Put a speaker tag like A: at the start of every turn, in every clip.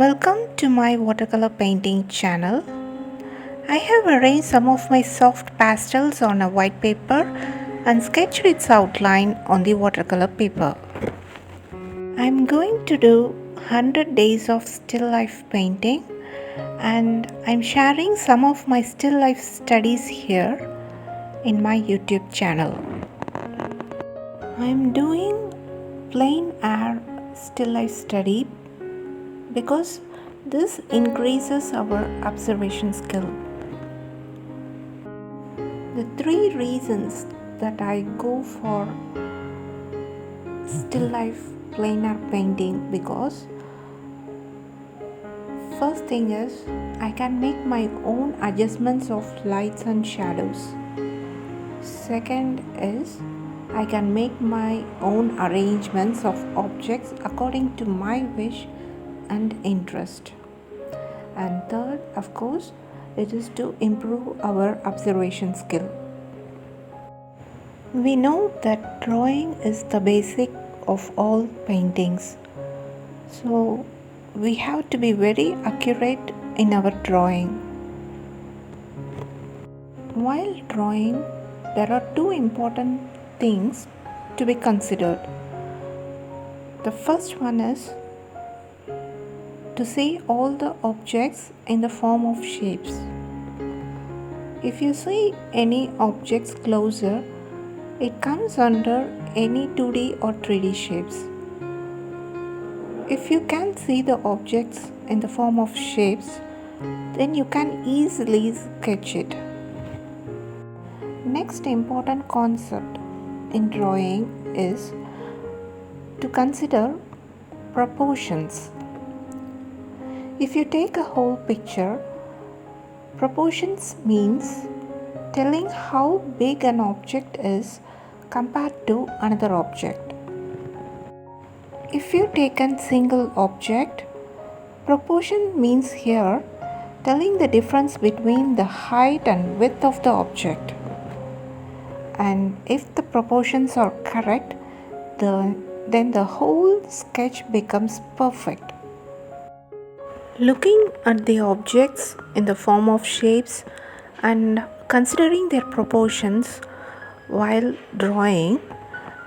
A: Welcome to my watercolor painting channel. I have arranged some of my soft pastels on a white paper and sketched its outline on the watercolor paper. I'm going to do 100 days of still life painting, and I'm sharing some of my still life studies here in my YouTube channel. I'm doing Plein-air still life study because this increases our observation skill. The three reasons that I go for still life plein-air painting, because first thing is I can make my own adjustments of lights and shadows. Second is I can make my own arrangements of objects according to my wish and interest. And third, of course, it is to improve our observation skill. We know that drawing is the basic of all paintings, so we have to be very accurate in our drawing. While drawing, there are two important things to be considered. The first one is to see all the objects in the form of shapes. If you see any objects closer, it comes under any 2D or 3D shapes. If you can see the objects in the form of shapes, then you can easily sketch it. Next important concept in drawing is to consider proportions. If you take a whole picture, proportions means telling how big an object is compared to another object. If you take a single object, proportion means here telling the difference between the height and width of the object. And if the proportions are correct, then the whole sketch becomes perfect. Looking at the objects in the form of shapes and considering their proportions while drawing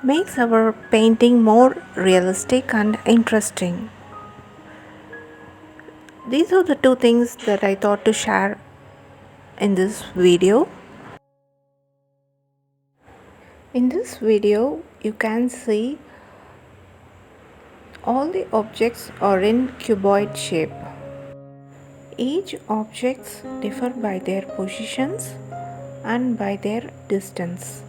A: makes our painting more realistic and interesting. These are the two things that I thought to share in this video. In this video, you can see all the objects are in cuboid shape. Each objects differ by their positions and by their distance.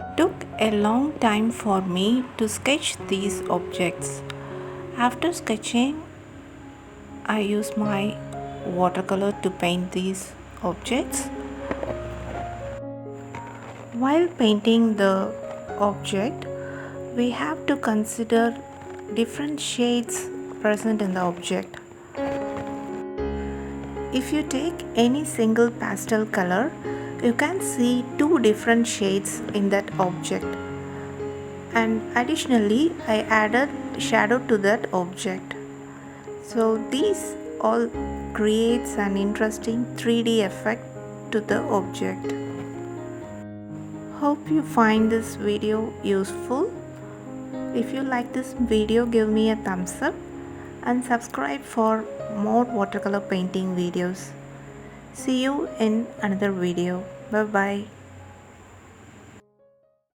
A: It took a long time for me to sketch these objects. After sketching, I use my watercolor to paint these objects. While painting the object, we have to consider different shades present in the object. If you take any single pastel color, you can see two different shades in that object. And additionally, I added shadow to that object. So these all creates an interesting 3D effect to the object. Hope you find this video useful. If you like this video, give me a thumbs up and subscribe for more watercolor painting videos. See you in another video. Bye bye.